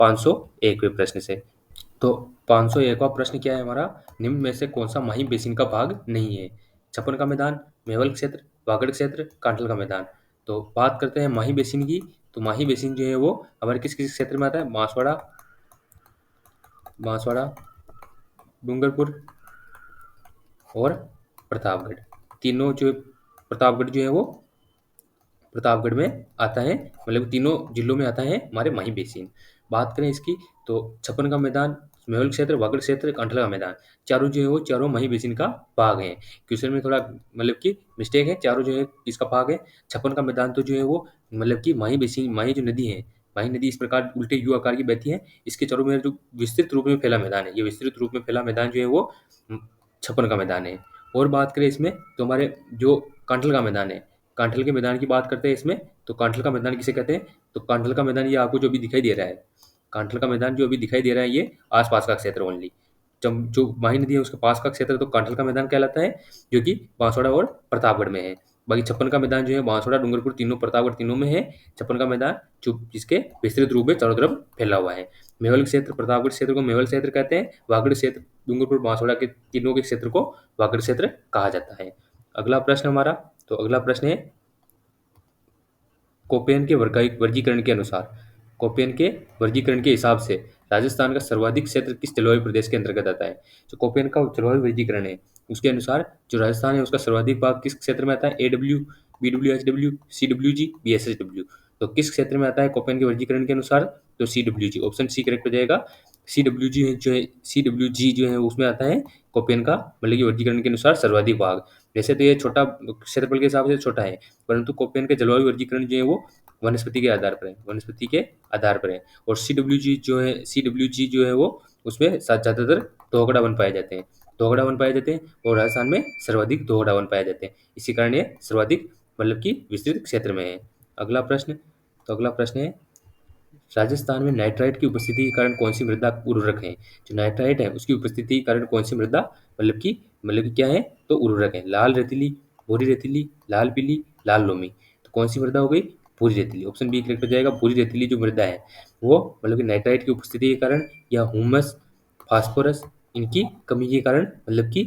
501वें प्रश्न से। तो 501वां प्रश्न क्या है हमारा, निम्न में से कौन सा माही बेसिन का भाग नहीं है? छप्पन का मैदान, मेवल क्षेत्र, वागड़ क्षेत्र, कांठल का मैदान। तो बात करते हैं माही बेसिन की। तो माही बेसिन जो है वो हमारे किस किस क्षेत्र में आता है? बांसवाड़ा, बांसवाड़ा, डूंगरपुर और प्रतापगढ़। तीनों जो प्रतापगढ़ जो है वो प्रतापगढ़ में आता है, मतलब तीनों जिलों में आता है हमारे माही बेसिन। बात करें इसकी, तो छप्पन का मैदान, मेहुल क्षेत्र, वागड़ क्षेत्र, कांठला का मैदान, चारों जो है वो चारों माही बेसिन का भाग है। क्वेश्चन में थोड़ा मतलब कि मिस्टेक है, चारों जो है इसका भाग है। छप्पन का मैदान तो जो है वो मतलब कि माही बेसिन, माही जो नदी है, माही नदी इस प्रकार उल्टे यू आकार की बहती है। इसके चारों में जो विस्तृत रूप में फैला मैदान है, ये विस्तृत रूप में फैला मैदान जो है वो छप्पन का मैदान है। और बात करें इसमें, तो हमारे जो कांठल का मैदान है, कांठल के मैदान की बात करते हैं इसमें। तो कांठल का मैदान किसे कहते हैं? तो कांठल का मैदान ये आपको जो अभी दिखाई दे रहा है, कांठल का मैदान जो अभी दिखाई दे रहा है, ये आसपास का क्षेत्र ओनली। जब जो माही नदी है उसके पास का क्षेत्र तो कांठल का मैदान कहलाता है, जो कि बांसवाड़ा और प्रतापगढ़ में है। बाकी छप्पन का मैदान जो है बांसवाड़ा, डूंगरपुर तीनों, प्रतापगढ़ तीनों में है। छप्पन का मैदान जो जिसके विस्तृत रूप में चारों तरफ फैला हुआ है। मेवल क्षेत्र, प्रतापगढ़ क्षेत्र को मेवल क्षेत्र कहते हैं। वागड़ क्षेत्र, डूंगरपुर, बांसवाड़ा के तीनों के क्षेत्र को वागड़ क्षेत्र कहा जाता है। अगला प्रश्न हमारा, तो अगला प्रश्न है कोपेन के वर्गीकरण के अनुसार, कोपेन के वर्गीकरण के हिसाब से राजस्थान का सर्वाधिक क्षेत्र किस जलवायु प्रदेश के अंतर्गत आता है? जो कोपेन का जलवायु वर्गीकरण है उसके अनुसार जो राजस्थान है उसका सर्वाधिक भाग किस क्षेत्र में आता है? AW, BWHW, CWG, BSHW। तो किस क्षेत्र में आता है कोपेन के वर्गीकरण के अनुसार? तो CWG, ऑप्शन सी करेक्ट हो जाएगा। CWG जो है, CWG जो है उसमें आता है कोपेन का मतलब कि वर्गीकरण के अनुसार सर्वाधिक भाग। वैसे तो ये छोटा क्षेत्रफल के हिसाब से छोटा है, परंतु कोपेन के जलवायु वर्गीकरण जो है वो वनस्पति के आधार पर है, वनस्पति के आधार पर है। और CWG जो है वो उसमें ज़्यादातर दोहगड़ा वन पाए जाते हैं, दोहगड़ा वन पाए जाते हैं। और राजस्थान में सर्वाधिक दोहगड़ा वन पाए जाते हैं, इसी कारण ये सर्वाधिक मतलब कि विस्तृत क्षेत्र में है। अगला प्रश्न, तो अगला प्रश्न है राजस्थान में नाइट्राइट की उपस्थिति के कारण कौन सी मृदा उर्वरक है? जो नाइट्राइट है उसकी उपस्थिति के कारण कौन सी मृदा मतलब कि क्या है? तो उर्वरक है। लाल रेतीली, भूरी रेतीली, लाल पीली, लाल लोमी। तो कौन सी मृदा हो गई? भूरी रेतीली, ऑप्शन बी करेक्ट हो जाएगा। भूरी रेतीली जो मृदा है वो मतलब कि नाइट्राइट की उपस्थिति के कारण या ह्यूमस, फास्फोरस इनकी कमी के कारण मतलब कि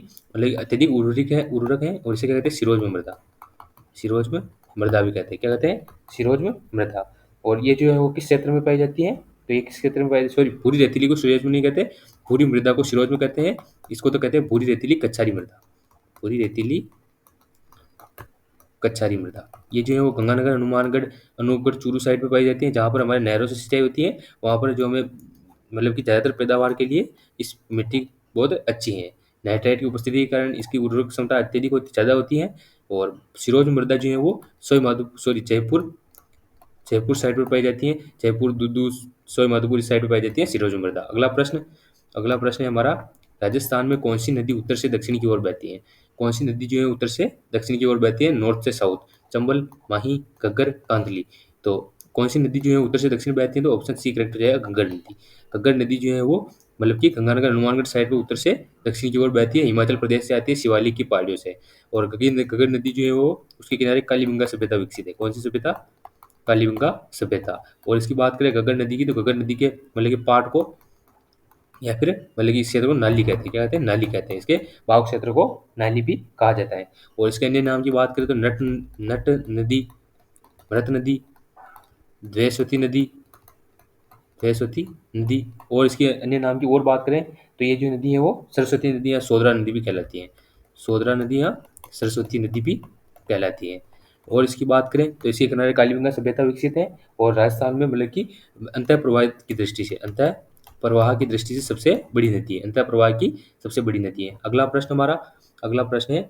अत्यधिक उर्वरक है। और इसे क्या कहते हैं? सिरोज्म मृदा, सिरोज्म मृदा भी कहते हैं। क्या कहते हैं? सिरोज्म मृदा। और ये जो है वो किस क्षेत्र में पाई जाती है? तो ये किस क्षेत्र में पाई जाती है? सॉरी, भूरी रेतीली को सिरोज्म नहीं कहते, भूरी मृदा को सिरोज्म कहते हैं। इसको तो कहते हैं भूरी रेतीली कच्छारी मृदा, भूरी रेतीली कच्छारी मृदा। ये जो है वो गंगानगर, हनुमानगढ़, अनूपगढ़, चूरू साइड पे पाई जाती है, जहाँ पर हमारे नहरों से सिंचाई होती है। वहाँ पर जो हमें मतलब कि ज़्यादातर पैदावार के लिए इस मिट्टी बहुत अच्छी है। नाइट्राइट की उपस्थिति के कारण इसकी उर्वरक क्षमता अत्यधिक ज़्यादा होती है। और सिरोज मृदा जो है वो जयपुर, जयपुर साइड पर पाई जाती है। जयपुर, दुदू, सोई माधोपुर इस साइड पर पाई जाती है सिरोज मृदा। अगला प्रश्न, अगला प्रश्न है हमारा राजस्थान में कौन सी नदी उत्तर से दक्षिण की ओर बहती है? कौन सी नदी जो है उत्तर से दक्षिण की ओर बहती है? नॉर्थ से साउथ, चंबल, माही, घग्गर, कांदली। तो कौन सी नदी जो है उत्तर से दक्षिण बहती है? तो ऑप्शन सी करेक्ट हो जाएगा, घग्गर नदी। घग्गर नदी जो है वो मतलब कि गंगानगर, हनुमानगढ़ साइड पर उत्तर से दक्षिण की ओर बहती है, हिमाचल प्रदेश से आती है, शिवालिक की पहाड़ियों से। और घग्गर नदी जो है वो उसके किनारे कालीबंगा सभ्यता विकसित है। कौन सी सभ्यता? कालीबंगा सभ्यता। और इसकी बात करें घग्गर नदी की, तो घग्गर नदी के मतलब कि पार्ट को या फिर मतलब कि इस क्षेत्र को नाली कहते हैं। क्या कहते हैं? नाली कहते हैं। इसके भाव क्षेत्र को नाली भी कहा जाता है। और इसके अन्य नाम की बात करें तो नट नदी, भरत नदी, द्वेषवती नदी, सरस्वती नदी। और इसके अन्य नाम की और बात करें तो ये जो नदी है वो सरस्वती नदी या सोदरा नदी भी कहलाती है, सोदरा नदी या सरस्वती नदी भी कहलाती है। और इसकी बात करें तो इसके किनारे कालीबंगा सभ्यता विकसित है। और राजस्थान में मतलब कि अंतः प्रवाह की दृष्टि से, अंतः प्रवाह की दृष्टि से सबसे बड़ी नदी है, अंतः प्रवाह की सबसे बड़ी नदी है। अगला प्रश्न हमारा, अगला प्रश्न है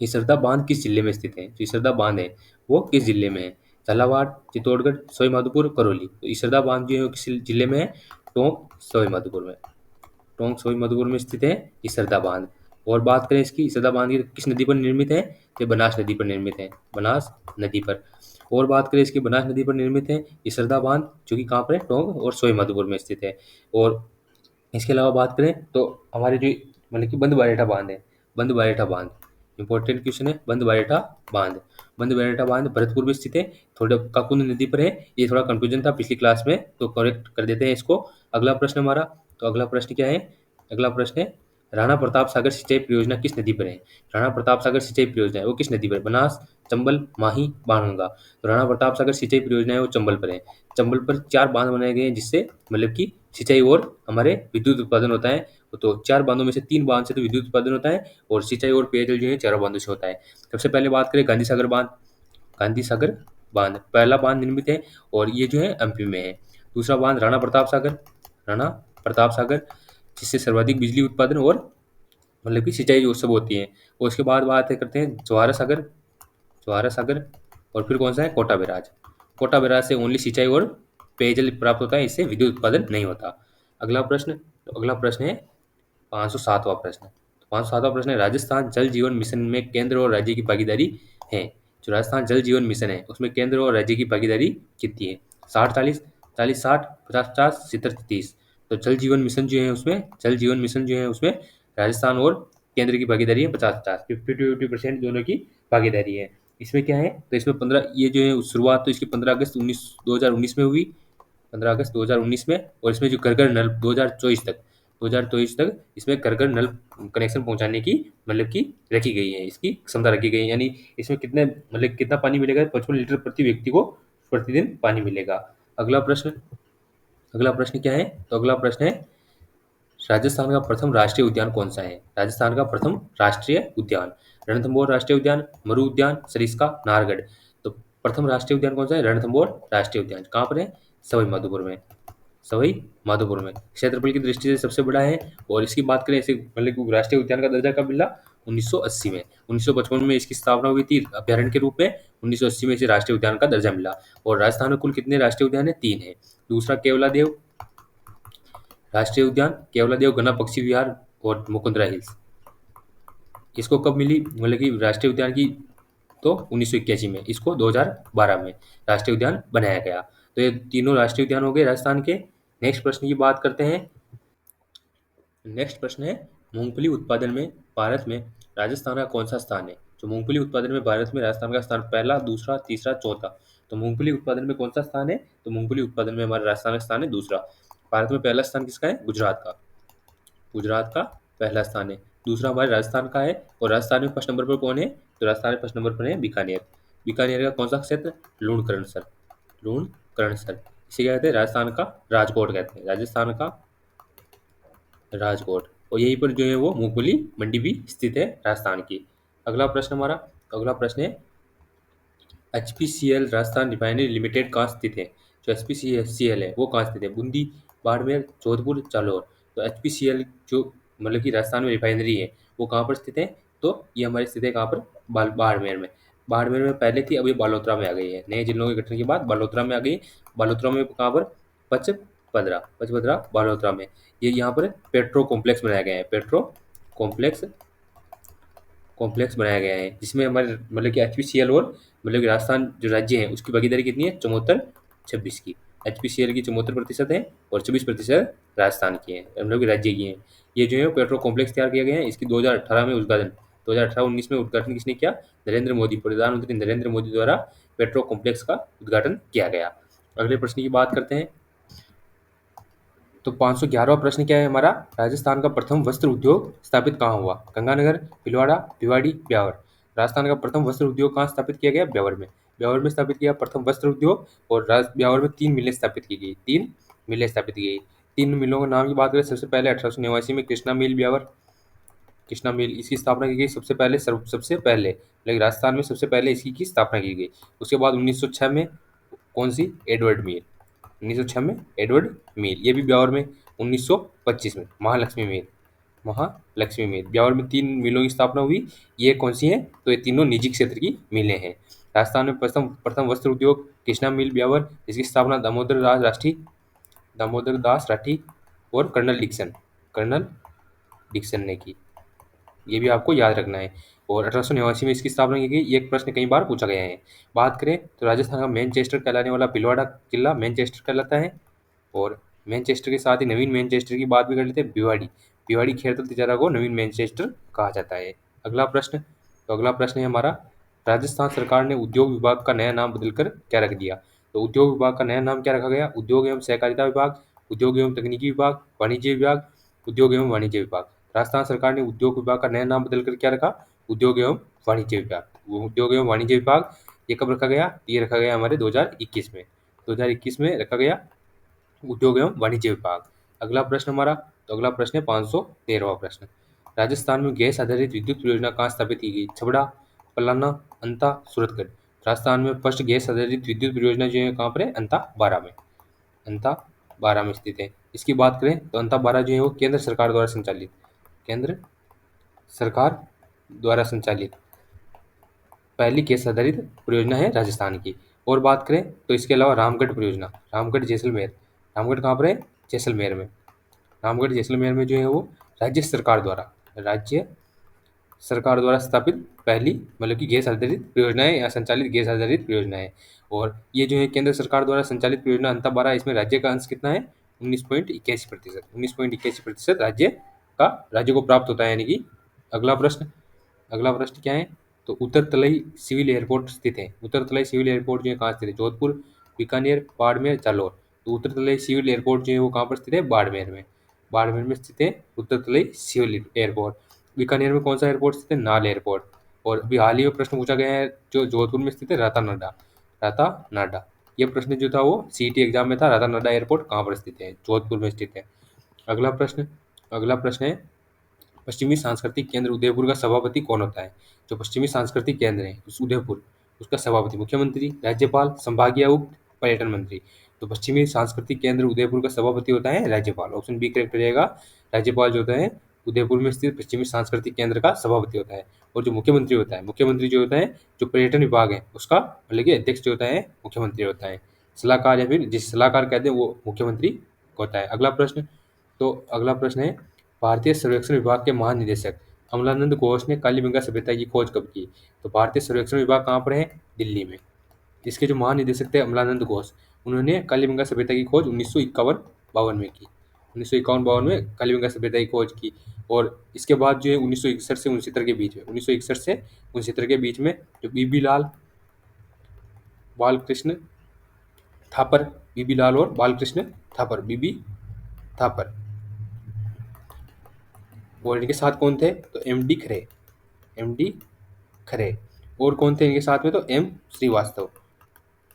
इसरदा बांध किस जिले में स्थित है? जो इसरदा बांध है वो किस जिले में है? झालावाड़, चित्तौड़गढ़, सवाई माधोपुर, करौली। तो इसरदा बांध जो है वो किस जिले में है? टोंक, सवाई माधोपुर में, टोंक सवाई माधोपुर में स्थित है इसरदा बांध। और बात करें इसकी इसरदा बांध की, तो किस नदी पर निर्मित है? तो बनास नदी पर निर्मित है, बनास नदी पर। और बात करें इसकी, बनास नदी पर निर्मित है इसरदा बांध, जो कि कहाँ पर है? टोंक और सवाई माधोपुर में स्थित है। और इसके अलावा बात करें तो हमारे जो मतलब कि बंद बारेठा बांध है, बंद बारेठा बांध, इंपॉर्टेंट क्वेश्चन है। बंद बारेठा बांध, बंद बारेठा बांध भरतपुर में स्थित है, थोड़ा काकुंद नदी पर है। ये थोड़ा कंफ्यूजन था पिछली क्लास में, तो करेक्ट कर देते हैं इसको। अगला प्रश्न हमारा, तो अगला प्रश्न क्या है? अगला प्रश्न है, राणा प्रताप सागर सिंचाई परियोजना किस नदी पर है? राणा प्रताप सागर सिंचाई परियोजना है वो किस नदी पर है? बनास, चंबल, माही, बाणगंगा। तो राणा प्रताप सागर सिंचाई परियोजना है वो चंबल पर है। चंबल पर 4 बांध बनाए गए हैं जिससे मतलब कि सिंचाई और हमारे विद्युत उत्पादन होता है। तो 4 बांधों में से 3 बांध से तो विद्युत उत्पादन होता है और सिंचाई और पेयजल जो है चारों बांधों से होता है। सबसे पहले बात करें गांधी सागर बांध। गांधी सागर बांध पहला बांध निर्मित है और ये जो है एमपी में है। दूसरा बांध राणा प्रताप सागर, राणा प्रताप सागर, जिससे सर्वाधिक बिजली उत्पादन और मतलब कि सिंचाई जो सब होती है। और उसके बाद बात करते हैं जवाहर सागर, जवाहर सागर, और फिर कौन सा है? कोटा बैराज। कोटा बैराज से ओनली सिंचाई और पेयजल प्राप्त होता है, इससे विद्युत उत्पादन नहीं होता। अगला प्रश्न, तो अगला प्रश्न है 507वां प्रश्न। तो 507वां प्रश्न है, राजस्थान जल जीवन मिशन में केंद्र और राज्य की भागीदारी है। जो राजस्थान जल जीवन मिशन है उसमें केंद्र और राज्य की भागीदारी कितनी है? 60-40, 40-60, 50-50, 70-30। तो जल जीवन मिशन जो है उसमें, जल जीवन मिशन जो है उसमें राजस्थान और केंद्र की भागीदारी है 50-50, 50-50% दोनों की भागीदारी है। इसमें क्या है? तो इसमें 15, ये जो है शुरुआत तो इसकी 15 अगस्त 2019 में हुई, 15 अगस्त 2019 में। और इसमें जो घर घर नल 2024 तक, 2024 तक इसमें घर घर नल कनेक्शन पहुंचाने की मतलब कि रखी गई है, इसकी क्षमता रखी गई है। यानी इसमें कितने मतलब कितना पानी मिलेगा? 55 लीटर प्रति व्यक्ति को प्रतिदिन पानी मिलेगा। अगला प्रश्न, अगला प्रश्न क्या है? तो अगला प्रश्न है, राजस्थान का प्रथम राष्ट्रीय उद्यान कौन सा है? राजस्थान का प्रथम राष्ट्रीय उद्यान, रणथंभौर राष्ट्रीय उद्यान, मरु उद्यान, सरिस्का, नाहरगढ़। तो प्रथम राष्ट्रीय उद्यान कौन सा है? रणथंभौर राष्ट्रीय उद्यान। कहाँ पर है? सवाई माधोपुर में, सवाई माधोपुर में। क्षेत्रफल की दृष्टि से सबसे बड़ा है। और इसकी बात करें ऐसे मतलब कि राष्ट्रीय उद्यान का दर्जा कब मिला? 1980 में। 1955 में इसकी स्थापना हुई थी अभ्यारण्य के रूप में, 1980 में इसे राष्ट्रीय उद्यान का दर्जा मिला। और राजस्थान में कुल कितने राष्ट्रीय उद्यान है? 3 है। दूसरा केवलादेव राष्ट्रीय उद्यान, केवलादेव घना पक्षी विहार और मुकुंदरा हिल्स। इसको कब मिली मतलब कि राष्ट्रीय उद्यान की? तो 1981 में। इसको 2012 में राष्ट्रीय उद्यान बनाया गया। तो ये तीनों राष्ट्रीय उद्यान हो गए राजस्थान के। नेक्स्ट प्रश्न की बात करते हैं। नेक्स्ट प्रश्न है, मूंगफली उत्पादन में भारत में राजस्थान का कौन सा स्थान है? जो मूंगफली उत्पादन में भारत में राजस्थान का स्थान पहला, दूसरा, तीसरा, चौथा। तो मूंगफली उत्पादन में कौन सा स्थान है? तो मूंगफली उत्पादन में हमारा राजस्थान का स्थान है दूसरा। भारत में पहला स्थान किसका है? गुजरात का, गुजरात का पहला स्थान है। दूसरा हमारे राजस्थान का है। और राजस्थान में फर्स्ट नंबर पर कौन है? तो राजस्थान में फर्स्ट नंबर पर है बीकानेर। बीकानेर का कौन सा क्षेत्र? लूणकरणसर, लूणकरणसर। इसे क्या कहते हैं? राजस्थान का राजकोट कहते हैं, राजस्थान का राजकोट। और यहीं पर जो है वो मूंगफली मंडी भी स्थित है राजस्थान की। अगला प्रश्न हमारा, अगला प्रश्न है, एचपीसीएल राजस्थान रिफाइनरी लिमिटेड कहाँ स्थित है? जो एचपीसीएल है वो कहाँ स्थित है? बूंदी, बाड़मेर, जोधपुर, जालौर। तो एचपीसीएल जो मतलब कि राजस्थान में रिफाइनरी है वो कहाँ पर स्थित है? तो ये हमारी स्थित है कहाँ पर? बाड़मेर में। बाड़मेर में पहले थी, अब ये बालोतरा में आ गई है। नए जिलों के गठन के बाद बालोतरा में आ गई। बालोतरा में कहाँ पर? पचपदरा, पचपदरा बालोतरा में। ये यहाँ पर पेट्रो कॉम्प्लेक्स बनाया गया है, पेट्रो कॉम्प्लेक्स, कॉम्प्लेक्स बनाया गया है, जिसमें हमारे मतलब कि एचपीसीएल और मतलब कि राजस्थान जो राज्य है उसकी भागीदारी कितनी है? 74-26 की। एचपीसीएल की 74% है और 24% राजस्थान की है, मतलब कि राज्य की है। ये जो है पेट्रो कॉम्प्लेक्स तैयार किया गया है। इसकी 2018 में उद्घाटन, 2018-19 में उद्घाटन किसने किया? नरेंद्र मोदी, प्रधानमंत्री नरेंद्र मोदी द्वारा पेट्रो कॉम्प्लेक्स का उद्घाटन किया गया। अगले प्रश्न की बात करते हैं। तो 511वां प्रश्न क्या है हमारा? राजस्थान का प्रथम वस्त्र उद्योग स्थापित कहाँ हुआ? गंगानगर, भीलवाड़ा, भिवाड़ी, ब्यावर। राजस्थान का प्रथम वस्त्र उद्योग कहाँ स्थापित किया गया? ब्यावर में। ब्यावर में स्थापित किया प्रथम वस्त्र उद्योग। और ब्यावर में 3 मिलें स्थापित की गई, 3 मिलें स्थापित की गई। 3 मिलों के नाम की बात करें, सबसे पहले 1889 में कृष्णा मिल ब्यावर, कृष्णा मिल, इसकी स्थापना की गई सबसे पहले, सबसे पहले लेकिन राजस्थान में सबसे पहले इसकी की स्थापना की गई। उसके बाद 1906 में कौन सी? एडवर्ड मिल, 1906 में एडवर्ड मिल, ये भी ब्यावर में। 1925 में महालक्ष्मी मिल, महालक्ष्मी मिल। ब्यावर में 3 मिलों की स्थापना हुई। ये कौन सी हैं? तो ये तीनों निजी क्षेत्र की मिलें हैं। राजस्थान में प्रथम प्रथम वस्त्र उद्योग कृष्णा मिल ब्यावर, इसकी स्थापना दामोदर दास राठी और कर्नल डिक्सन ने की। ये भी आपको याद रखना है। और 1889 में इसकी स्थापना की गई। ये एक प्रश्न कई बार पूछा गया है। बात करें तो राजस्थान का मैनचेस्टर कहलाने वाला भीलवाड़ा किला मैनचेस्टर कहलाता है। और मैनचेस्टर के साथ ही नवीन मैनचेस्टर की बात भी कर लेते हैं, भिवाड़ी। भिवाड़ी खेरतल तिजारा को नवीन मैनचेस्टर कहा जाता है। अगला प्रश्न, तो अगला प्रश्न है हमारा, राजस्थान सरकार ने उद्योग विभाग का नया नाम बदलकर क्या रख दिया? तो उद्योग विभाग का नया नाम क्या रखा गया? उद्योग एवं सहकारिता विभाग, उद्योग एवं तकनीकी विभाग, वाणिज्य विभाग, उद्योग एवं वाणिज्य विभाग। राजस्थान सरकार ने उद्योग विभाग का नया नाम बदलकर क्या रखा? उद्योग एवं वाणिज्य विभाग। वो उद्योग एवं वाणिज्य विभाग ये कब रखा गया? ये रखा गया हमारे 2021 में। 2021 में रखा गया उद्योग एवं वाणिज्य विभाग। अगला प्रश्न हमारा, तो अगला प्रश्न है 513वां प्रश्न। राजस्थान में गैस आधारित विद्युत परियोजना कहाँ स्थापित की गई? छबड़ा, पलाना, अंता, सूरतगढ़। राजस्थान में फर्स्ट गैस आधारित विद्युत परियोजना जो है कहाँ पर है? अंता बारह में। अंता बारह में स्थित है। इसकी बात करें तो अंता बारह जो है वो केंद्र सरकार द्वारा संचालित, केंद्र सरकार द्वारा संचालित पहली गैस आधारित परियोजना है राजस्थान की। और बात करें तो इसके अलावा रामगढ़ परियोजना, रामगढ़ जैसलमेर, रामगढ़ कहाँ पर है? जैसलमेर में। रामगढ़ जैसलमेर में जो है वो राज्य सरकार द्वारा स्थापित पहली मतलब कि गैस आधारित परियोजना है या संचालित गैस आधारित परियोजना है। और ये जो है केंद्र सरकार द्वारा संचालित परियोजना अंता बारह, इसमें राज्य का अंश कितना है? 19.81%। 19.81% राज्य को प्राप्त होता है, यानी कि अगला प्रश्न क्या है? तो उत्तर तलई सिविल एयरपोर्ट स्थित है। उत्तर तलई सिविल एयरपोर्ट जो है कहाँ स्थित है? जोधपुर, बीकानेर, बाड़मेर, जालौर। तो उत्तर तलई सिविल एयरपोर्ट जो है वो कहाँ पर स्थित है? बाड़मेर में। बाड़मेर में स्थित है उत्तर तलई सिविल एयरपोर्ट। बीकानेर में कौन सा एयरपोर्ट स्थित है? नाल एयरपोर्ट। और अभी हाल ही में प्रश्न पूछा गया है जो जोधपुर में स्थित है, राता नाडा। ये प्रश्न जो था वो सीईटी एग्जाम में था, राता नाडा एयरपोर्ट कहाँ पर स्थित है? जोधपुर में स्थित है। अगला प्रश्न है, पश्चिमी सांस्कृतिक केंद्र उदयपुर का सभापति कौन होता है? जो पश्चिमी सांस्कृतिक केंद्र है उस उदयपुर, उसका सभापति मुख्यमंत्री, राज्यपाल, संभागीय आयुक्त, पर्यटन मंत्री। तो पश्चिमी सांस्कृतिक केंद्र उदयपुर का सभापति होता है राज्यपाल। ऑप्शन बी करेक्ट हो जाएगा। राज्यपाल जो होता है उदयपुर में स्थित पश्चिमी सांस्कृतिक केंद्र का सभापति होता है। और जो मुख्यमंत्री जो होता है जो पर्यटन विभाग है उसका मतलब कि अध्यक्ष जो होता है मुख्यमंत्री होता है। सलाहकार या फिर जिस सलाहकार कहते हैं वो मुख्यमंत्री होता है। अगला प्रश्न है, भारतीय सर्वेक्षण विभाग के महानिदेशक अमलानंद घोष ने कालीबंगा सभ्यता की खोज कब की? तो भारतीय सर्वेक्षण विभाग कहाँ पर है? दिल्ली में। इसके जो महानिदेशक थे अमलानंद घोष, उन्होंने कालीबंगा सभ्यता की खोज 1951-52 में की। 1951-52 में कालीबंगा सभ्यता की खोज की। और इसके बाद जो है 1961 से 69 के बीच में, 1961 से 69 के बीच में जो बीबी लाल बालकृष्ण थापर, बीबी लाल और बालकृष्ण थापर, बीबी थापर, और इनके साथ कौन थे? तो एमडी खरे। और कौन थे इनके साथ में? तो एम श्रीवास्तव।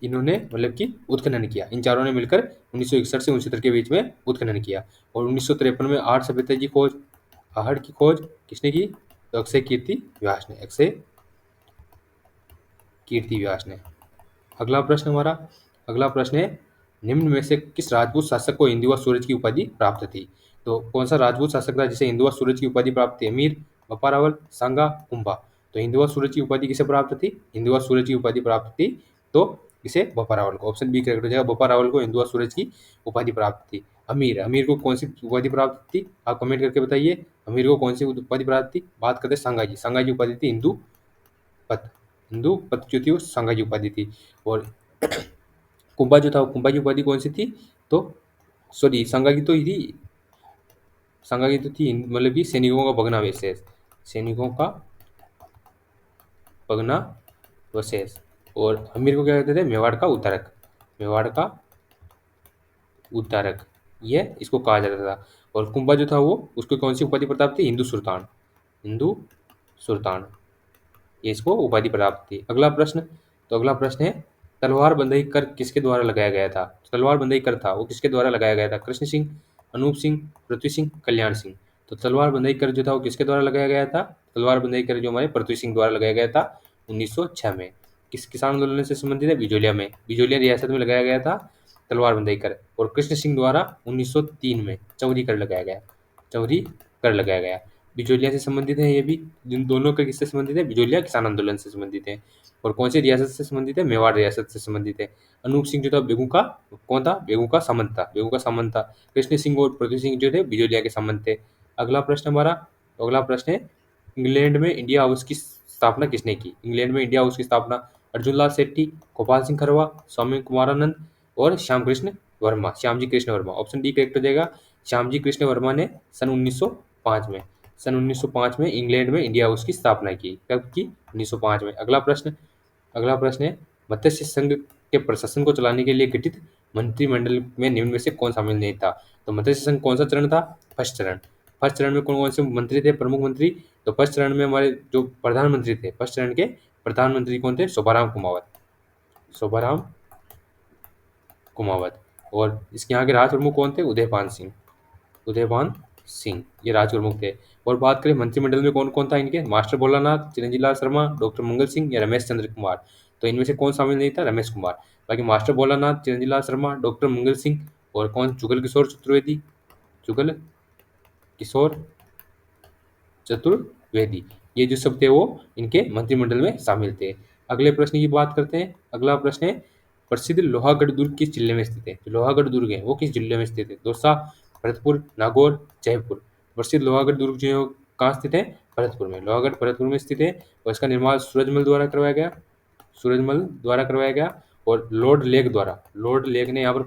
इन्होंने मतलब कि उत्खनन किया। इन चारों ने मिलकर 1961 से 69 के बीच में उत्खनन किया। और 1953 में आहड़ सभ्यता की खोज, आहड़ की खोज किसने की? तो अक्षय कीर्ति व्यास ने, अक्षय कीर्ति व्यास ने। अगला प्रश्न है, निम्न में से किस राजपूत शासक को हिंदू व सूरज की उपाधि प्राप्त थी? तो कौन सा राजपूत शासक था जिसे हिंदू व सूरज की उपाधि प्राप्त थी? अमीर, बप्पा सांगा, कुंभा। तो हिंदू व सूरज की उपाधि किसे प्राप्त थी? हिंदू व सूरज की उपाधि प्राप्त थी तो इसे बप्पा रावल को। ऑप्शन बी करेक्ट हो जाएगा। बप्पा रावल को हिंदू व सूरज की उपाधि प्राप्त थी। अमीर को कौन सी उपाधि प्राप्त थी? आप कमेंट करके बताइए। अमीर को कौन सी उपाधि प्राप्त थी? बात करते सांगा जी उपाधि थी हिंदू पद जो थी वो सांगा जी उपाधि थी। और कुंभा जो था, कुंभा की उपाधि कौन सी थी? तो सॉरी, सांगा की तो थी मतलब कि सैनिकों का भग्नावशेष। और अमीर को क्या कहते थे? मेवाड़ का उद्धारक ये इसको कहा जाता था। और कुंभा जो था वो उसको कौन सी उपाधि प्राप्त थी? हिंदू सुल्तान ये इसको उपाधि प्राप्त थी। अगला प्रश्न है, तलवार बंदई कर किसके द्वारा लगाया गया था? तलवार बंदई कर था वो किसके द्वारा लगाया गया था? कृष्ण सिंह, अनूप सिंह, पृथ्वी सिंह, कल्याण सिंह। तो तलवार बंदई कर जो था वो किसके द्वारा लगाया गया था? तलवार बंदई कर जो हमारे पृथ्वी सिंह द्वारा लगाया गया था 1906 में। किस किसान आंदोलन से संबंधित है? बिजोलिया रियासत में लगाया गया था तलवार बंदई कर। और कृष्ण सिंह द्वारा 1903 में चौरी कर लगाया गया। बिजोलिया से संबंधित है ये भी। जिन दोनों का किससे संबंधित है? बिजोलिया किसान आंदोलन से संबंधित है। और कौन सी रियासत से संबंधित है? मेवाड़ रियासत से संबंधित है। अनूप सिंह जो था बेगू का कौन था? बेगू का सामंत था। कृष्ण सिंह और पृथ्वी सिंह जो थे बिजोलिया के सामंत थे। अगला प्रश्न है, इंग्लैंड में इंडिया हाउस की स्थापना किसने की? इंग्लैंड में इंडिया हाउस की स्थापना अर्जुन लाल सेठी, गोपाल सिंह खरवा, स्वामी कुमारानंद और Shyamji Krishna Verma. Option D correct हो जाएगा। श्यामजी कृष्ण वर्मा ने सन 1905 में सन 1905 में इंग्लैंड में इंडिया हाउस की स्थापना की। कब की? 1905 में। अगला प्रश्न है, मत्स्य संघ के प्रशासन को चलाने के लिए गठित मंत्रिमंडल में निम्न में से कौन शामिल नहीं था? तो मत्स्य संघ कौन सा चरण था? फर्स्ट चरण। फर्स्ट चरण में कौन कौन से मंत्री थे, प्रमुख मंत्री? तो फर्स्ट चरण में हमारे जो प्रधानमंत्री थे, फर्स्ट चरण के प्रधानमंत्री कौन थे? शोभाराम कुमावत। शोभाराम कुमावत। और इसके यहाँ के राज प्रमुख कौन थे? उदयपान सिंह। उदयपान सिंह ये राज प्रमुख थे। और बात करें मंत्रिमंडल में कौन कौन था इनके? मास्टर भोलानाथ, चिरंजीवी लाल शर्मा, डॉक्टर मंगल सिंह या रमेश चंद्र कुमार? तो इनमें से कौन शामिल नहीं था? रमेश कुमार। बाकी मास्टर भोलानाथ, चिरंजीवी लाल शर्मा, डॉक्टर मंगल सिंह और कौन? जुगल किशोर चतुर्वेदी। जुगल किशोर चतुर्वेदी, ये जो सब थे वो इनके मंत्रिमंडल में शामिल थे। अगले प्रश्न की बात करते हैं। अगला प्रश्न है, प्रसिद्ध लोहागढ़ दुर्ग किस जिले में स्थित है? जो लोहागढ़ दुर्ग है वो किस जिले में स्थित है? दौसा, भरतपुर, नागौर, जयपुर? प्रसिद्ध लोहागढ़ दुर्ग जो है वो कहाँ स्थित है? भरतपुर में। लोहागढ़ भरतपुर में स्थित है और इसका निर्माण सूरजमल द्वारा करवाया गया। सूरजमल द्वारा करवाया गया। और लॉर्ड लेग ने यहाँ पर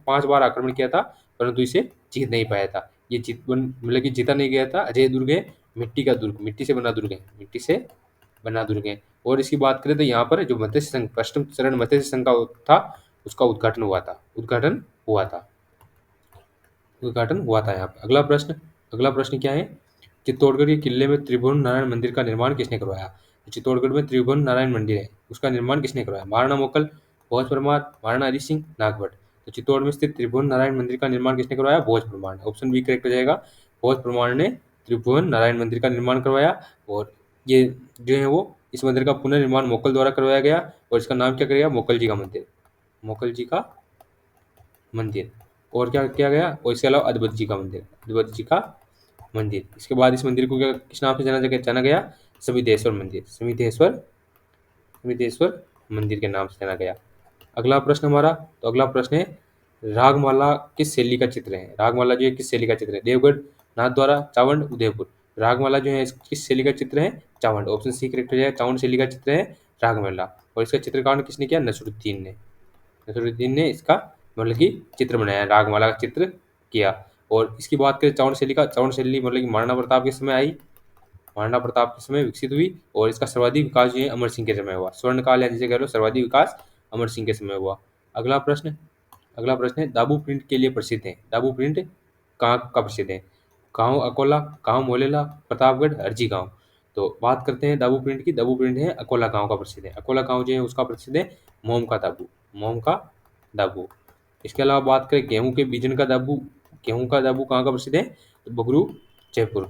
5 बार आक्रमण किया था, परंतु इसे जीत नहीं पाया था। ये मतलब कि जीता नहीं गया था। अजय दुर्ग है, मिट्टी का दुर्ग, मिट्टी से बना दुर्ग है, मिट्टी से बना दुर्ग है। और इसकी बात करें तो यहाँ पर जो मत्स्य संघ, अष्टम चरण मत्स्य संघ का था, उसका उद्घाटन हुआ था यहाँ पे। अगला प्रश्न क्या है? चित्तौड़गढ़ के किले में त्रिभुवन नारायण मंदिर का निर्माण किसने करवाया? तो चित्तौड़गढ़ में त्रिभुवन नारायण मंदिर है, उसका निर्माण किसने करवाया? महाराणा मोकल, भोज परमार, महाराणा हरि सिंह, नागभट्ट? तो चित्तौड़ में स्थित त्रिभुवन नारायण मंदिर का निर्माण किसने करवाया? भोज परमार ने। ऑप्शन बी करेक्ट हो जाएगा। भोज परमार ने त्रिभुवन नारायण मंदिर का निर्माण करवाया। और ये जो है वो इस मंदिर का पुनर्निर्माण मोकल द्वारा करवाया गया और इसका नाम क्या करेगा? मोकल जी का मंदिर। मोकल जी का मंदिर। और क्या किया गया? और इसके अलावा अद्भुत जी का मंदिर, अद्भुत जी का मंदिर। इसके बाद इस मंदिर को क्या किस नाम से जाना गया? समितेश्वर मंदिर। समितेश्वर मंदिर के नाम से जाना गया। अगला प्रश्न हमारा, तो अगला प्रश्न है, रागमाला किस शैली का चित्र है? रागमाला जो है किस शैली का चित्र है? देवगढ़, नाथद्वारा, चावंड, उदयपुर? रागमाला जो है किस शैली का चित्र है? चावंड। ऑप्शन सी करेक्ट हो जाएगा। चावंड शैली का चित्र है रागमाला। और इसका चित्रकार किसने किया? नसरुद्दीन ने इसका मतलब कि चित्र बनाया, रागमाला का चित्र किया। और इसकी बात करें चावंड शैली का, चावंड शैली मतलब कि महाराणा प्रताप के समय आई, महाराणा प्रताप के समय विकसित हुई। और इसका सर्वाधिक विकास जो है अमर सिंह के समय हुआ। स्वर्ण काल या जिसे कह लो सर्वाधिक विकास अमर सिंह के समय हुआ। अगला प्रश्न है, दाबू प्रिंट के लिए प्रसिद्ध है। दाबू प्रिंट कहाँ का प्रसिद्ध है? गाँव अकोला, गाँव मोलेला, प्रतापगढ़, हरजी गाँव? तो बात करते हैं दाबू प्रिंट की। दाबू प्रिंट है अकोला गाँव का प्रसिद्ध है। अकोला गाँव जो है उसका प्रसिद्ध है मोम का दाबू, मोम का दाबू। इसके अलावा बात करें गेहूं के बीजन का दाबू, गेहूं का दाबू कहाँ का प्रसिद्ध है? तो बगरू जयपुर